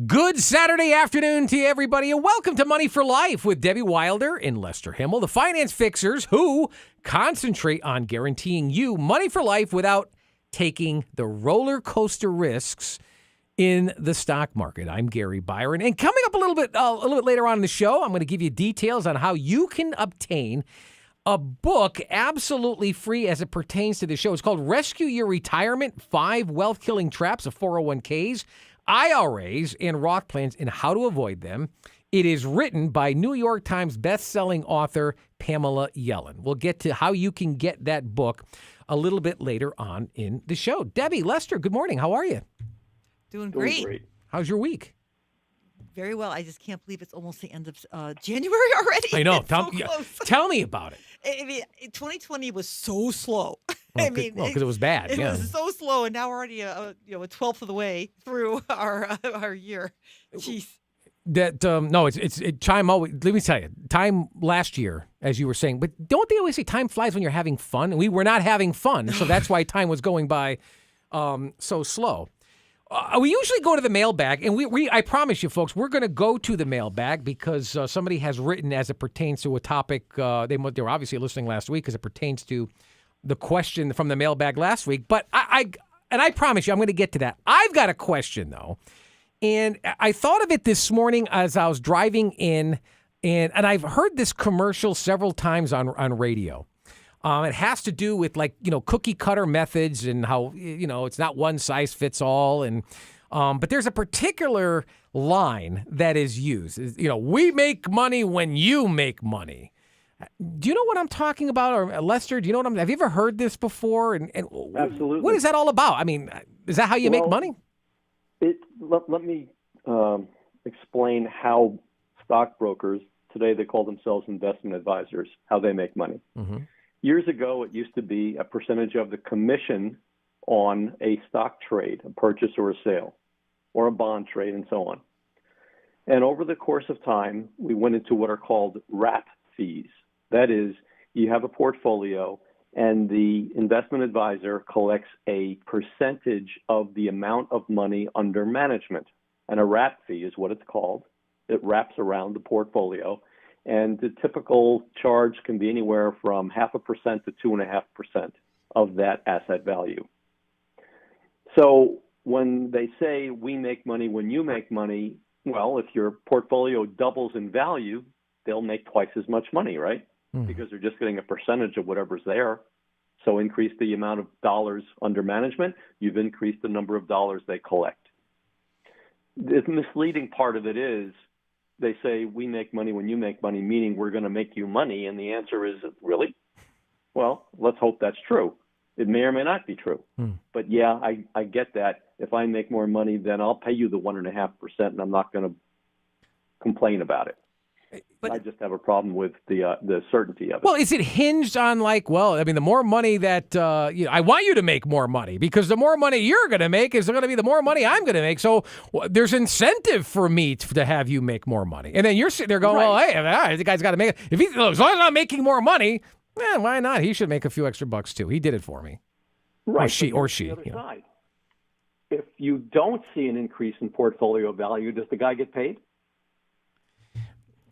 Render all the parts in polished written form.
Good Saturday afternoon to everybody, and welcome to Money for Life with Debbie Wilder and Lester Himmel, the finance fixers who concentrate on guaranteeing you money for life without taking the roller coaster risks in the stock market. I'm Gary Byron, and coming up a little bit later on in the show, I'm going to give you details on how you can obtain a book absolutely free as it pertains to the show. It's called Rescue Your Retirement: 5 Wealth-Killing Traps of 401ks, IRAs, and Roth plans and how to avoid them. It is written by New York Times best-selling author Pamela Yellen. We'll get to how you can get that book a little bit later on in the show. Debbie, Lester, good morning. How are you? Doing great. How's your week? Very well. I just can't believe it's almost the end of January already. I know. Tell me about it. I mean, 2020 was so slow. Because it was bad. It was so slow, and now we're already a 12th of the way through our year. Jeez. Time always. Let me tell you, time last year, as you were saying, but don't they always say time flies when you're having fun? And we were not having fun, so that's why time was going by so slow. We usually go to the mailbag, and I promise you, folks, we're going to go to the mailbag because somebody has written as it pertains to a topic. They were obviously listening last week because it pertains to the question from the mailbag last week. But I promise you, I'm going to get to that. I've got a question, though, and I thought of it this morning as I was driving in, and I've heard this commercial several times on radio. It has to do with cookie cutter methods and how, it's not one size fits all. And but there's a particular line that is used. We make money when you make money. Do you know what I'm talking about? Or Lester, do you know have you ever heard this before? And Absolutely. What is that all about? I mean, is that how you make money? Let me explain how stockbrokers, today they call themselves investment advisors, how they make money. Mm-hmm. Years ago, it used to be a percentage of the commission on a stock trade, a purchase or a sale, or a bond trade, and so on. And over the course of time, we went into what are called wrap fees. That is, you have a portfolio, and the investment advisor collects a percentage of the amount of money under management. And a wrap fee is what it's called. It wraps around the portfolio. And the typical charge can be anywhere from 0.5% to 2.5% of that asset value. So when they say we make money when you make money, well, if your portfolio doubles in value, they'll make twice as much money, right? Because they're just getting a percentage of whatever's there. So increase the amount of dollars under management, you've increased the number of dollars they collect. The misleading part of it is, they say we make money when you make money, meaning we're going to make you money. And the answer is, really? Well, let's hope that's true. It may or may not be true. But yeah, I get that. If I make more money, then I'll pay you the 1.5%, and I'm not going to complain about it. But I just have a problem with the certainty of it. Well, is it hinged on the more money that I want you to make more money, because the more money you're going to make is going to be the more money I'm going to make. So there's incentive for me to have you make more money. And then you're sitting there going, right. Well, hey, the guy's got to make it. As long as I'm not making more money, why not? He should make a few extra bucks too. He did it for me. Right. Or she. The other side. If you don't see an increase in portfolio value, does the guy get paid?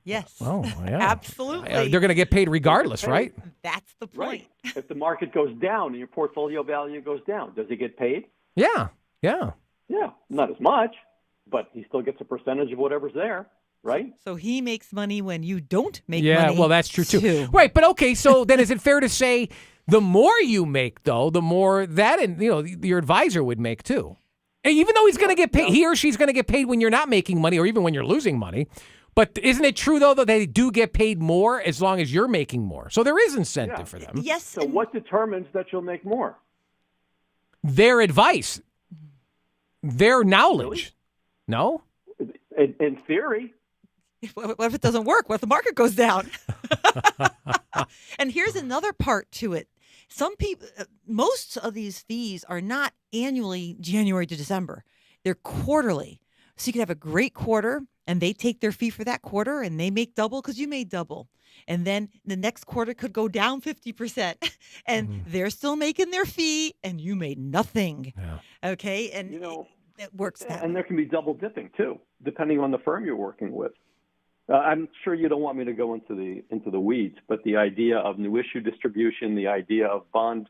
Yes. Oh, yeah. Absolutely. They're going to get paid regardless, right? That's the point. Right. If the market goes down and your portfolio value goes down, does he get paid? Yeah. Yeah, not as much, but he still gets a percentage of whatever's there, right? So he makes money when you don't make money. Yeah, well, that's true too. Right, but okay, so then is it fair to say the more you make, though, the more that your advisor would make too? And even though he's going to get paid, he or she's going to get paid when you're not making money or even when you're losing money. But isn't it true, though, that they do get paid more as long as you're making more? So there is incentive for them. Yes. So what determines that you'll make more? Their advice, their knowledge. Really? No? In theory. What if it doesn't work? What if the market goes down? And here's another part to it. Some people, most of these fees are not annually January to December. They're quarterly. So you could have a great quarter, and they take their fee for that quarter, and they make double because you made double. And then the next quarter could go down 50%, and they're still making their fee, and you made nothing. Yeah. Okay? And It works that And way. there can be double dipping too, depending on the firm you're working with. I'm sure you don't want me to go into the weeds, but the idea of new issue distribution, the idea of bond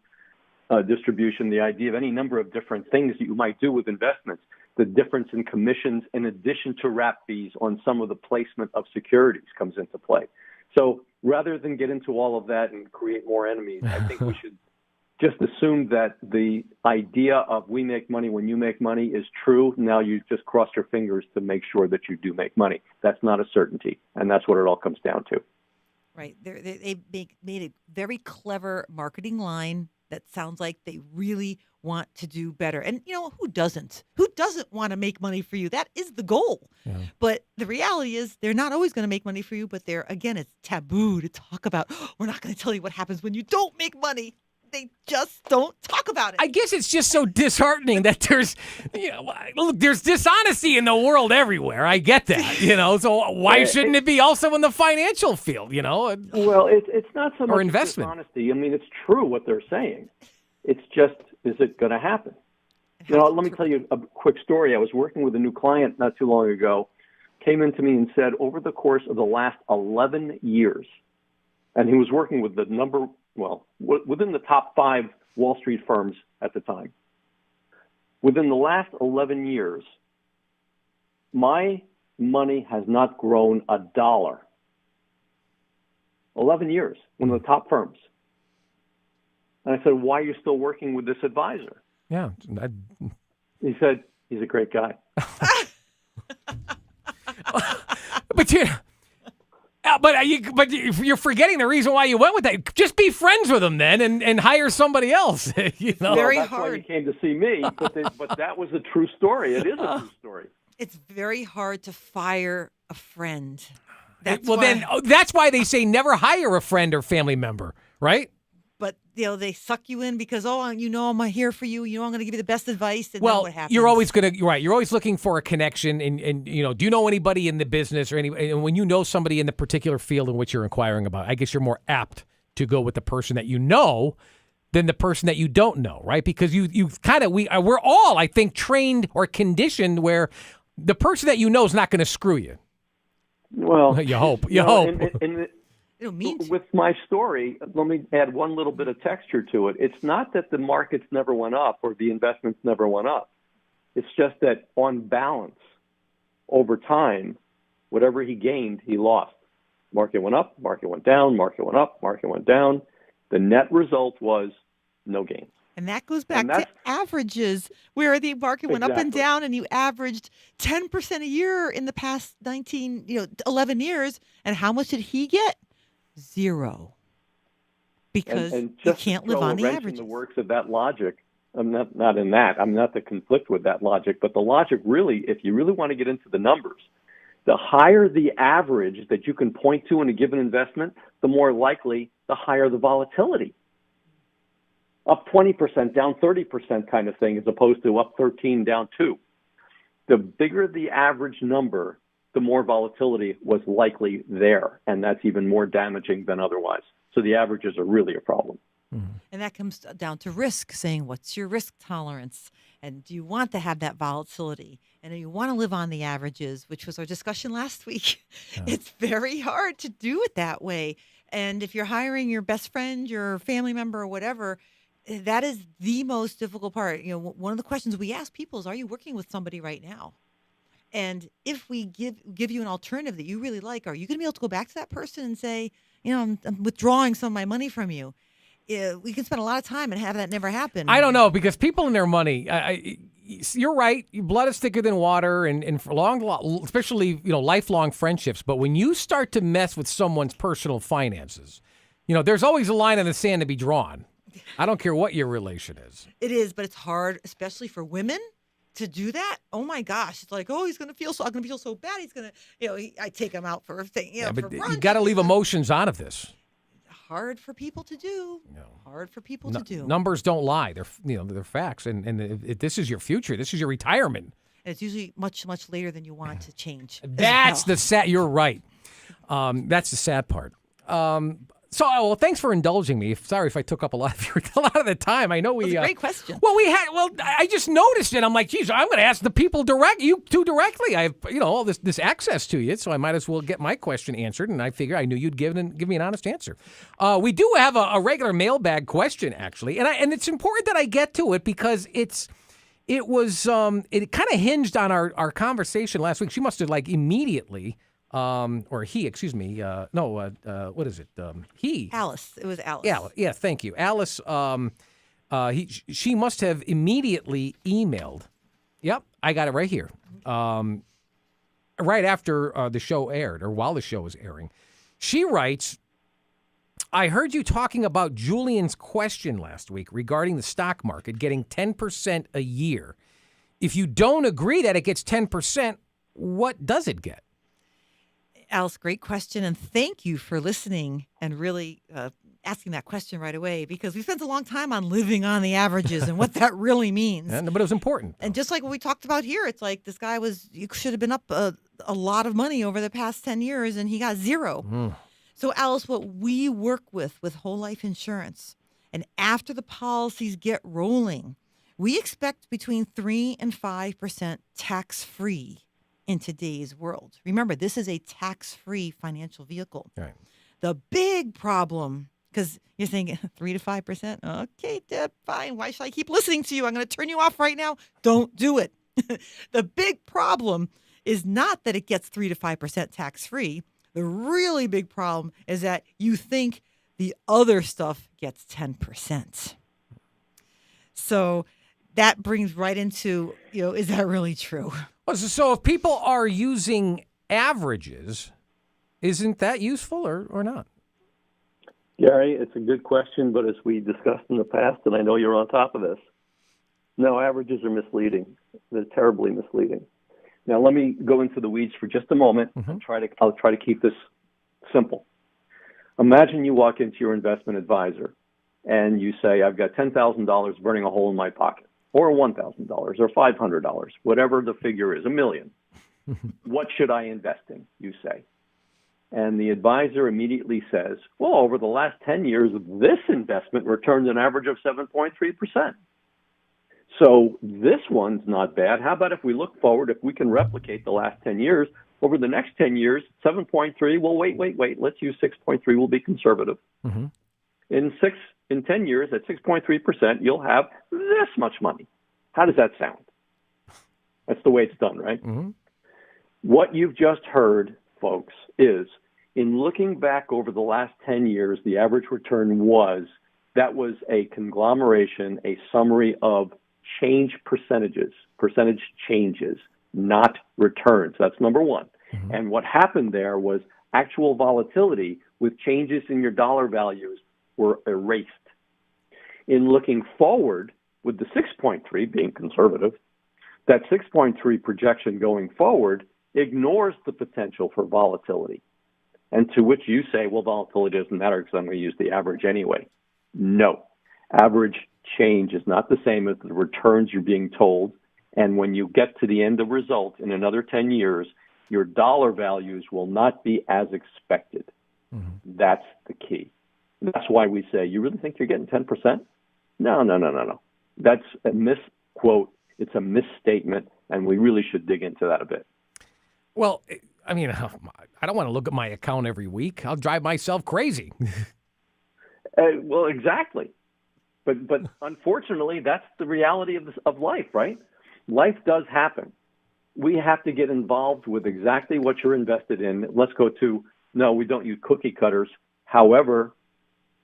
distribution, the idea of any number of different things that you might do with investments, the difference in commissions in addition to wrap fees on some of the placement of securities comes into play. So rather than get into all of that and create more enemies, I think we should just assume that the idea of we make money when you make money is true. Now you just cross your fingers to make sure that you do make money. That's not a certainty, and that's what it all comes down to. Right. They made a very clever marketing line that sounds like they really want to do better. And, who doesn't? Who doesn't want to make money for you? That is the goal. Yeah. But the reality is they're not always going to make money for you, but it's taboo to talk about. We're not going to tell you what happens when you don't make money. They just don't talk about it. I guess it's just so disheartening that there's dishonesty in the world everywhere. I get that, so why shouldn't it be also in the financial field, Well, it's not so much investment. dishonesty. I mean, it's true what they're saying. It's just, is it going to happen? Let me tell you a quick story. I was working with a new client not too long ago, came into me and said over the course of the last 11 years, and he was working with within the top 5 Wall Street firms at the time. Within the last 11 years, my money has not grown a dollar. 11 years, one of the top firms. And I said, why are you still working with this advisor? Yeah. He said, he's a great guy. But you're forgetting the reason why you went with that. Just be friends with him then, and hire somebody else. Very that's hard. why he came to see me. But that was a true story. It is a true story. It's very hard to fire a friend. That's why they say never hire a friend or family member, right? But they suck you in because I'm here for you. I'm going to give you the best advice. And then Well, what happens? you're always You're always looking for a connection, and do you know anybody in the business or and when you know somebody in the particular field in which you're inquiring about, I guess you're more apt to go with the person that you know than the person that you don't know, right? Because we're all, I think, trained or conditioned where the person that you know is not going to screw you. Well, you hope. You hope. They don't mean to. With my story, let me add one little bit of texture to it. It's not that the markets never went up or the investments never went up. It's just that on balance, over time, whatever he gained, he lost. Market went up, market went down, market went up, market went down. The net result was no gains. And that goes back to averages, where the market went up and down, and you averaged 10% a year in the past 11 years. And how much did he get? 0. Because and you can't live on the averages. In the works of that logic, I'm not in that. I'm not to conflict with that logic, but the logic really, if you really want to get into the numbers, the higher the average that you can point to in a given investment, the more likely, the higher the volatility. Up 20%, down 30% kind of thing, as opposed to up 13, down 2. The bigger the average number, the more volatility was likely there, and that's even more damaging than otherwise. So the averages are really a problem. And that comes down to risk, saying what's your risk tolerance, and do you want to have that volatility, and do you want to live on the averages, which was our discussion last week. Yeah. It's very hard to do it that way. And if you're hiring your best friend, your family member, or whatever, that is the most difficult part. One of the questions we ask people is, are you working with somebody right now? And if we give you an alternative that you really like, are you going to be able to go back to that person and say, I'm withdrawing some of my money from you? We can spend a lot of time and have that never happen. I don't know, because people and their money, you're right. Blood is thicker than water, and for especially lifelong friendships. But when you start to mess with someone's personal finances, there's always a line in the sand to be drawn. I don't care what your relation is. It is, but it's hard, especially for women, to do that. Oh my gosh, it's like, I'm going to feel so bad. He's going to, I take him out for a thing. But you got to leave emotions out of this. Hard for people to do. Hard for people to do. Numbers don't lie. They're facts. And if this is your future, this is your retirement. And it's usually much, much later than you want to change. That's the sad. You're right. That's the sad part. So, well, thanks for indulging me. Sorry if I took up a lot of the time. I know we. That's a great question. Well, I just noticed it. I'm like, geez, I'm going to ask the people you two directly. I have, all this access to you, so I might as well get my question answered. And I figure I knew you'd give me an honest answer. We do have a regular mailbag question actually, and it's important that I get to it because it kind of hinged on our conversation last week. She must have immediately. Or he, excuse me. What is it? He. Alice. It was Alice. Yeah, thank you. Alice, she must have immediately emailed. Yep, I got it right here. Right after the show aired, or while the show was airing. She writes, I heard you talking about Julian's question last week regarding the stock market getting 10% a year. If you don't agree that it gets 10%, what does it get? Alice, great question. And thank you for listening and really asking that question right away, because we spent a long time on living on the averages and what that really means. But it was important. And just like what we talked about here, it's like this guy should have been up a lot of money over the past 10 years and he got zero. Mm. So Alice, what we work with whole life insurance, and after the policies get rolling, we expect between 3 and 5% tax-free in today's world. Remember, this is a tax-free financial vehicle. Right. The big problem, because you're thinking 3 to 5%. Okay, Deb, fine. Why should I keep listening to you? I'm going to turn you off right now. Don't do it. The big problem is not that it gets 3 to 5% tax-free. The really big problem is that you think the other stuff gets 10%. So that brings right into, is that really true? So if people are using averages, isn't that useful or not? Gary, it's a good question, but as we discussed in the past, and I know you're on top of this, no, averages are misleading. They're terribly misleading. Now, let me go into the weeds for just a moment. Mm-hmm. I'll try to keep this simple. Imagine you walk into your investment advisor and you say, I've got $10,000 burning a hole in my pocket, or $1,000 or $500, whatever the figure is, $1 million. What should I invest in, you say? And the advisor immediately says, well, over the last 10 years, this investment returned an average of 7.3%. So this one's not bad. How about if we look forward, if we can replicate the last 10 years, over the next 10 years, 7.3, well, wait, let's use 6.3, we'll be conservative. Mm-hmm. In 10 years, at 6.3%, you'll have this much money. How does that sound? That's the way it's done, right? Mm-hmm. What you've just heard, folks, is in looking back over the last 10 years, the average return was a conglomeration, a summary of percentage changes, not returns. That's number one. Mm-hmm. And what happened there was actual volatility with changes in your dollar values were erased. In looking forward, with the 6.3 being conservative, that 6.3 projection going forward ignores the potential for volatility. And to which you say, well, volatility doesn't matter because I'm going to use the average anyway. No. Average change is not the same as the returns you're being told. And when you get to the end of result in another 10 years, your dollar values will not be as expected. Mm-hmm. That's the key. That's why we say, you really think you're getting 10%? No. That's a misquote. It's a misstatement, and we really should dig into that a bit. Well, I mean, I don't want to look at my account every week. I'll drive myself crazy. Well, exactly. But unfortunately, that's the reality of life, right? Life does happen. We have to get involved with exactly what you're invested in. Let's go to, no, we don't use cookie cutters. However,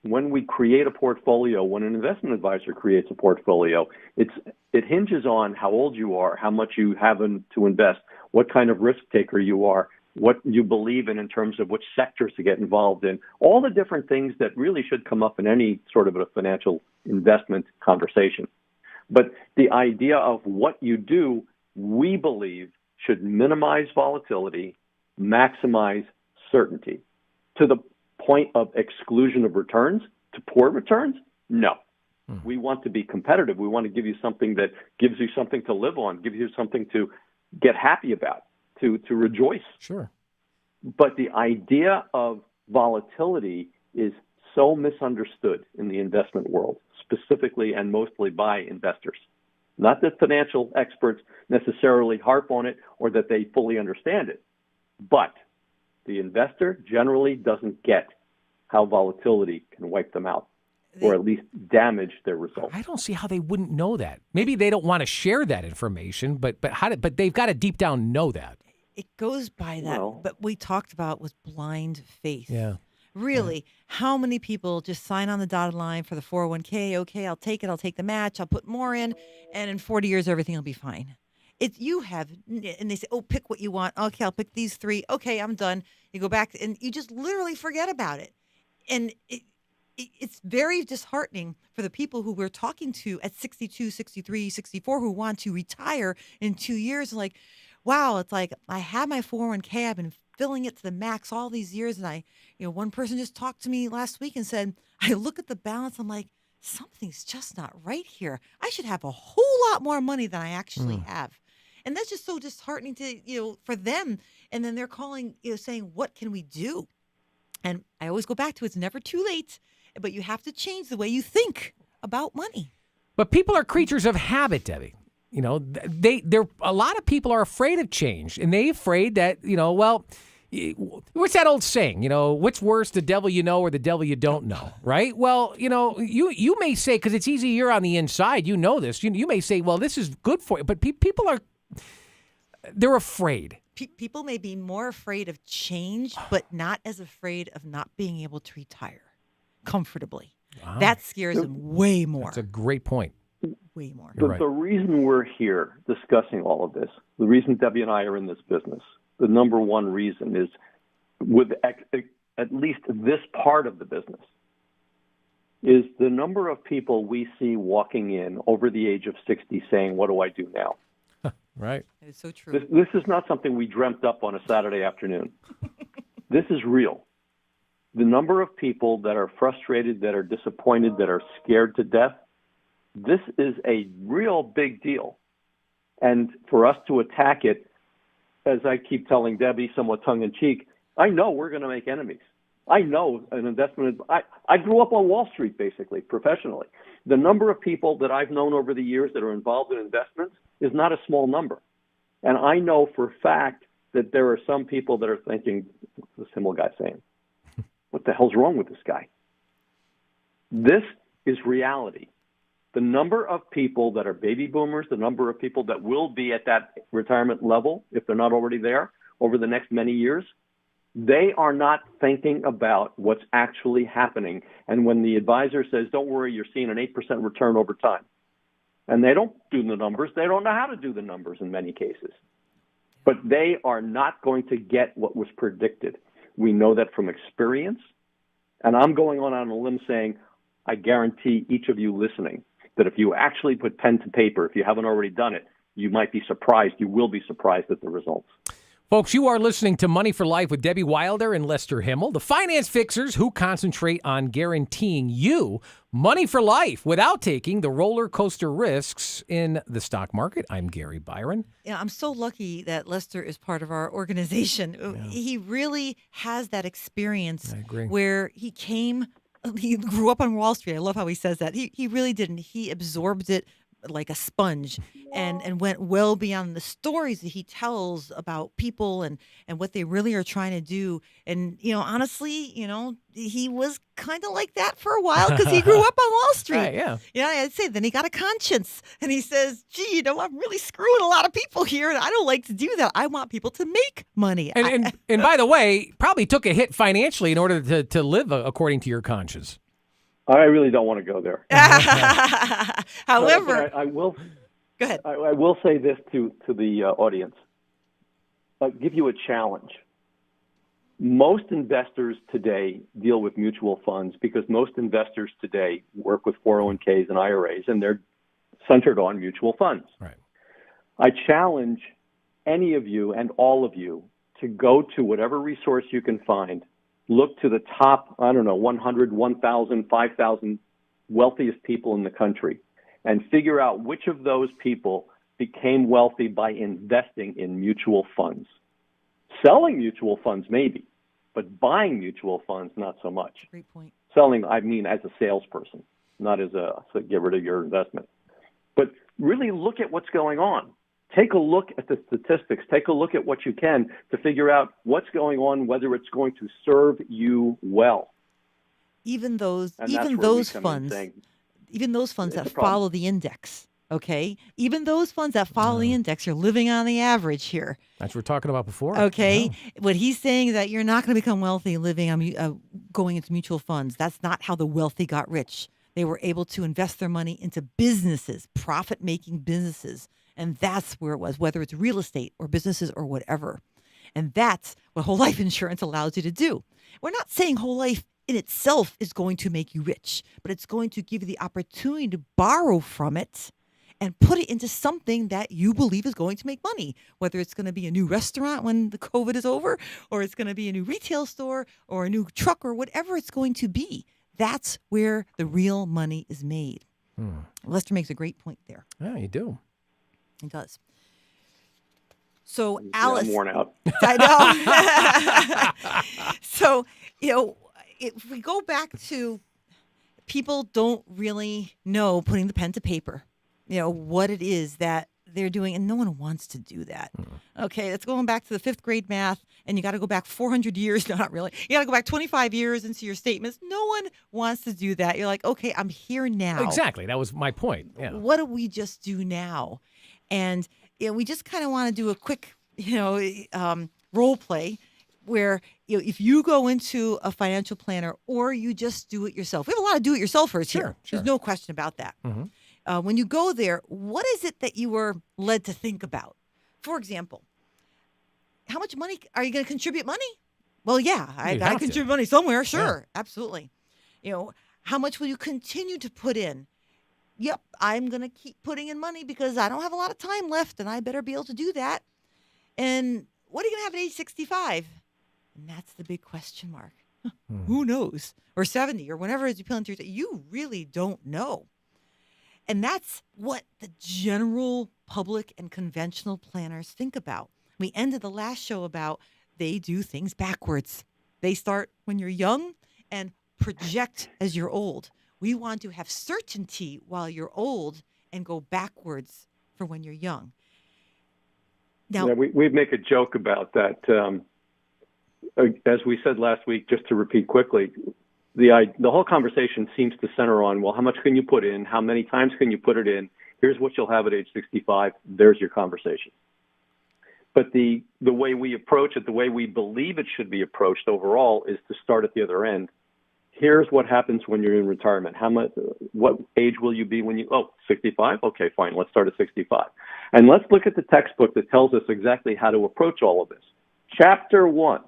when we create a portfolio, when an investment advisor creates a portfolio, it hinges on how old you are, how much you have to invest, what kind of risk taker you are, what you believe in terms of which sectors to get involved in, all the different things that really should come up in any sort of a financial investment conversation. But the idea of what you do, we believe, should minimize volatility, maximize certainty. To the point of exclusion of returns, to poor returns? No. We want to be competitive. We want to give you something that gives you something to live on, gives you something to get happy about, to rejoice. Sure. But the idea of volatility is so misunderstood in the investment world, specifically and mostly by investors. Not that financial experts necessarily harp on it or that they fully understand it, but the investor generally doesn't get how volatility can wipe them out or at least damage their results. I don't see how they wouldn't know that. Maybe they don't want to share that information, but they've got to deep down know that. It goes by that. Well, but we talked about was blind faith. Yeah. Really, how many people just sign on the dotted line for the 401k? Okay, I'll take it. I'll take the match. I'll put more in, and in 40 years, everything will be fine. And they say, oh, pick what you want. Okay, I'll pick these 3. Okay, I'm done. You go back, and you just literally forget about it. And it's very disheartening for the people who we're talking to at 62, 63, 64 who want to retire in 2 years. Like, wow, it's like I have my 401k. I've been filling it to the max all these years. And one person just talked to me last week and said, I look at the balance. I'm like, something's just not right here. I should have a whole lot more money than I actually have. And that's just so disheartening to, for them. And then they're calling, saying, what can we do? And I always go back to it's never too late, but you have to change the way you think about money. But people are creatures of habit, Debbie. They're a lot of people are afraid of change, and they're afraid that, what's that old saying? What's worse, the devil you know or the devil you don't know, right? Well, you may say, because it's easy, you're on the inside, you know this. You may say, well, this is good for you, but people they're afraid. People may be more afraid of change, but not as afraid of not being able to retire comfortably. Wow. That scares them way more. That's a great point. Way more. The reason we're here discussing all of this, the reason Debbie and I are in this business, the number one reason is with at least this part of the business, is the number of people we see walking in over the age of 60 saying, what do I do now? Right. That is so true. This is not something we dreamt up on a Saturday afternoon. This is real. The number of people that are frustrated, that are disappointed, that are scared to death, this is a real big deal. And for us to attack it, as I keep telling Debbie, somewhat tongue-in-cheek, I know we're going to make enemies. I know an investment. I grew up on Wall Street, basically, professionally. The number of people that I've known over the years that are involved in investments is not a small number. And I know for a fact that there are some people that are thinking, what's this Himmel guy saying? What the hell's wrong with this guy? This is reality. The number of people that are baby boomers, the number of people that will be at that retirement level, if they're not already there, over the next many years, they are not thinking about what's actually happening. And when the advisor says, don't worry, you're seeing an 8% return over time, and they don't do the numbers, they don't know how to do the numbers in many cases. But they are not going to get what was predicted. We know that from experience. And I'm going on a limb saying, I guarantee each of you listening that if you actually put pen to paper, if you haven't already done it, you might be surprised. You will be surprised at the results. Folks, you are listening to Money for Life with Debbie Wilder and Lester Himmel, the finance fixers who concentrate on guaranteeing you money for life without taking the roller coaster risks in the stock market. I'm Gary Byron. Yeah, I'm so lucky that Lester is part of our organization. Yeah. He really has that experience where he grew up on Wall Street. I love how he says that. He really didn't. He absorbed it like a sponge and went well beyond the stories that he tells about people and what they really are trying to do. And, honestly, he was kind of like that for a while because he grew up on Wall Street. Right, yeah. Yeah, I'd say then he got a conscience and he says, gee, I'm really screwing a lot of people here and I don't like to do that. I want people to make money. And by the way, probably took a hit financially in order to live according to your conscience. I really don't want to go there. However, I will. Go ahead. I will say this to the audience. I'll give you a challenge. Most investors today deal with mutual funds because most investors today work with 401ks and IRAs, and they're centered on mutual funds. Right. I challenge any of you and all of you to go to whatever resource you can find. Look to the top, 100, 1,000, 5,000 wealthiest people in the country and figure out which of those people became wealthy by investing in mutual funds. Selling mutual funds, maybe, but buying mutual funds, not so much. Great point. Selling, I mean, as a salesperson, not as so get rid of your investment. But really look at what's going on. Take a look at the statistics. Take a look at what you can to figure out what's going on, whether it's going to serve you well. Even those And that's where we come in saying, even those funds it's that a problem. follow the index. Okay, even those funds that follow the index, you're living on the average here. That's what we're talking about before. Okay, Yeah. what he's saying is that you're not going to become wealthy living on going into mutual funds. That's not how the wealthy got rich. They were able to invest their money into businesses, profit-making businesses, and that's where it was. Whether it's real estate or businesses or whatever, and that's what whole life insurance allows you to do. We're not saying whole life in itself is going to make you rich, but it's going to give you the opportunity to borrow from it and put it into something that you believe is going to make money, whether it's going to be a new restaurant when the COVID is over, or it's going to be a new retail store or a new truck or whatever it's going to be. That's where the real money is made. Lester makes a great point there. Yeah, you do. He does. So, yeah, Alice, I'm worn out. I know. So, if we go back to people don't really know putting the pen to paper, what it is that they're doing, and no one wants to do that. Okay, that's going back to the 5th grade math, and you got to go back 400 years. No, not really. You got to go back 25 years into your statements. No one wants to do that. You're like, okay, I'm here now. Exactly. That was my point. Yeah. What do we just do now? And we just kind of want to do a quick, role play where if you go into a financial planner or you just do it yourself. We have a lot of do-it-yourselfers here. Sure. There's no question about that. Mm-hmm. When you go there, what is it that you were led to think about? For example, how much money are you going to contribute money? Well, yeah, I got to contribute money somewhere. Sure, absolutely. How much will you continue to put in? Yep, I'm going to keep putting in money because I don't have a lot of time left and I better be able to do that. And what are you going to have at age 65? And that's the big question mark. Who knows? Or 70 or whenever it is you peel into you really don't know. And that's what the general public and conventional planners think about. We ended the last show about they do things backwards. They start when you're young and project as you're old. We want to have certainty while you're old and go backwards for when you're young. Now, Yeah, we make a joke about that. As we said last week, just to repeat quickly, the whole conversation seems to center on, well, how much can you put in? How many times can you put it in? Here's what you'll have at age 65. There's your conversation. But the way we approach it, the way we believe it should be approached overall is to start at the other end. Here's what happens when you're in retirement. What age will you be when 65? Okay, fine. Let's start at 65. And let's look at the textbook that tells us exactly how to approach all of this. Chapter 1.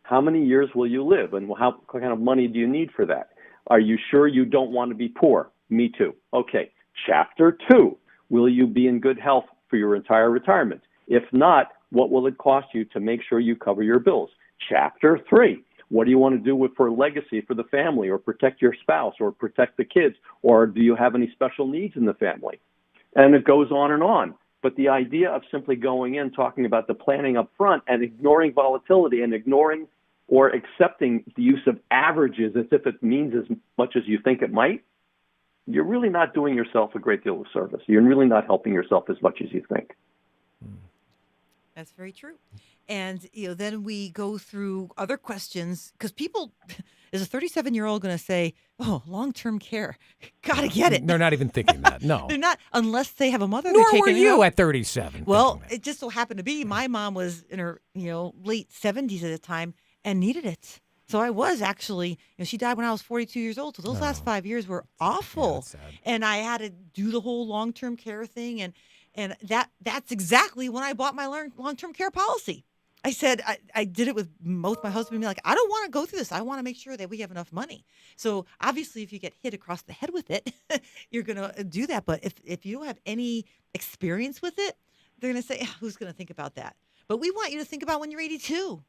How many years will you live, and what kind of money do you need for that? Are you sure you don't want to be poor? Me too. Okay. Chapter 2, will you be in good health for your entire retirement? If not, what will it cost you to make sure you cover your bills? Chapter 3, what do you want to do for legacy for the family, or protect your spouse, or protect the kids, or do you have any special needs in the family? And it goes on and on. But the idea of simply going in, talking about the planning up front and ignoring volatility and ignoring or accepting the use of averages as if it means as much as you think it might, you're really not doing yourself a great deal of service. You're really not helping yourself as much as you think. That's very true. And then we go through other questions because people, is a 37-year-old going to say, "Oh, long-term care, gotta get it"? They're not even thinking that. No, They're not, unless they have a mother. Nor they're were taking, you at 37. Well, thinking that. it just so happened to be my mom was in her late 70s at the time and needed it. So I was actually, she died when I was 42 years old. So those last 5 years were awful. that's sad. And I had to do the whole long-term care thing. And that's exactly when I bought my long-term care policy. I said, I did it with both my husband and me, like, I don't want to go through this. I want to make sure that we have enough money. So obviously, if you get hit across the head with it, you're going to do that. But if you don't have any experience with it, they're going to say, who's going to think about that? But we want you to think about when you're 82.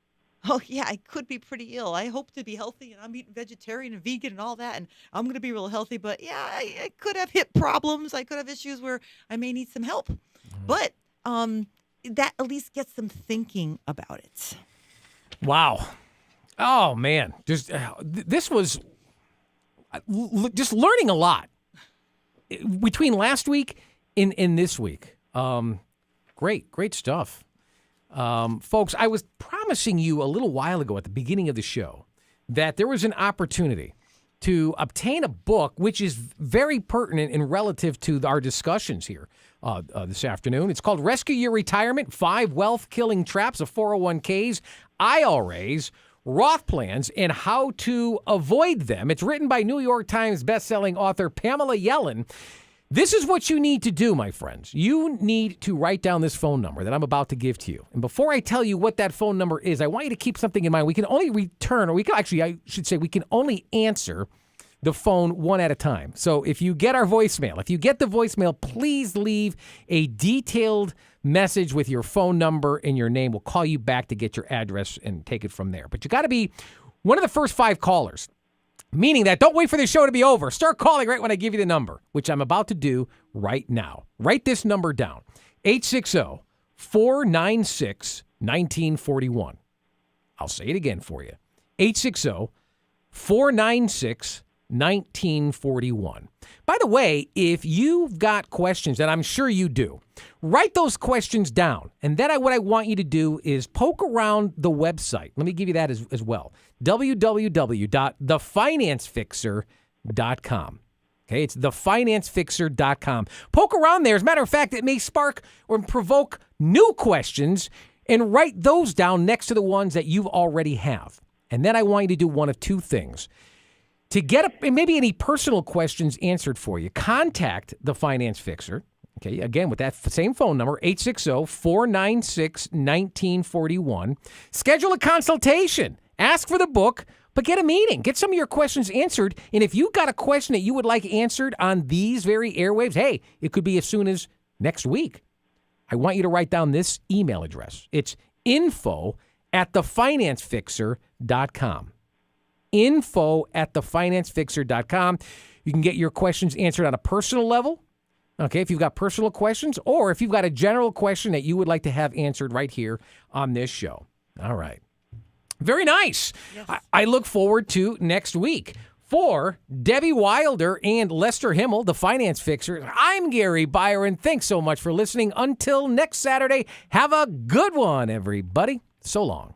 Oh, yeah, I could be pretty ill. I hope to be healthy, and I'm eating vegetarian and vegan and all that, and I'm going to be real healthy. But, yeah, I could have hip problems. I could have issues where I may need some help. But that at least gets them thinking about it. Wow. Oh, man. Just this was just learning a lot between last week and this week. Great stuff. Folks, I was promising you a little while ago at the beginning of the show that there was an opportunity to obtain a book which is very pertinent and relative to our discussions here this afternoon. It's called Rescue Your Retirement, 5 Wealth-Killing Traps of 401ks, IRAs, Roth Plans, and How to Avoid Them. It's written by New York Times bestselling author Pamela Yellen. This is what you need to do, my friends. You need to write down this phone number that I'm about to give to you. And before I tell you what that phone number is, I want you to keep something in mind. We can only return, or we can actually, I should say, we can only answer the phone one at a time. So if you get our voicemail, if you get the voicemail, please leave a detailed message with your phone number and your name. We'll call you back to get your address and take it from there. But you got to be one of the first 5 callers. Meaning that don't wait for the show to be over. Start calling right when I give you the number, which I'm about to do right now. Write this number down, 860-496-1941. I'll say it again for you, 860-496-1941. By the way, if you've got questions, and I'm sure you do, write those questions down. And then what I want you to do is poke around the website. Let me give you that as well. www.thefinancefixer.com. Okay, it's thefinancefixer.com. Poke around there. As a matter of fact, it may spark or provoke new questions, and write those down next to the ones that you already have. And then I want you to do one of 2 things. To get maybe any personal questions answered for you, contact the Finance Fixer. Okay, again, with that same phone number, 860-496-1941. Schedule a consultation. Ask for the book, but get a meeting. Get some of your questions answered. And if you've got a question that you would like answered on these very airwaves, hey, it could be as soon as next week. I want you to write down this email address. It's info@thefinancefixer.com. info@thefinancefixer.com. You can get your questions answered on a personal level. Okay, if you've got personal questions, or if you've got a general question that you would like to have answered right here on this show. All right. Very nice. Yes. I look forward to next week. For Debbie Wilder and Lester Himmel, the Finance Fixer, I'm Gary Byron. Thanks so much for listening. Until next Saturday, have a good one, everybody. So long.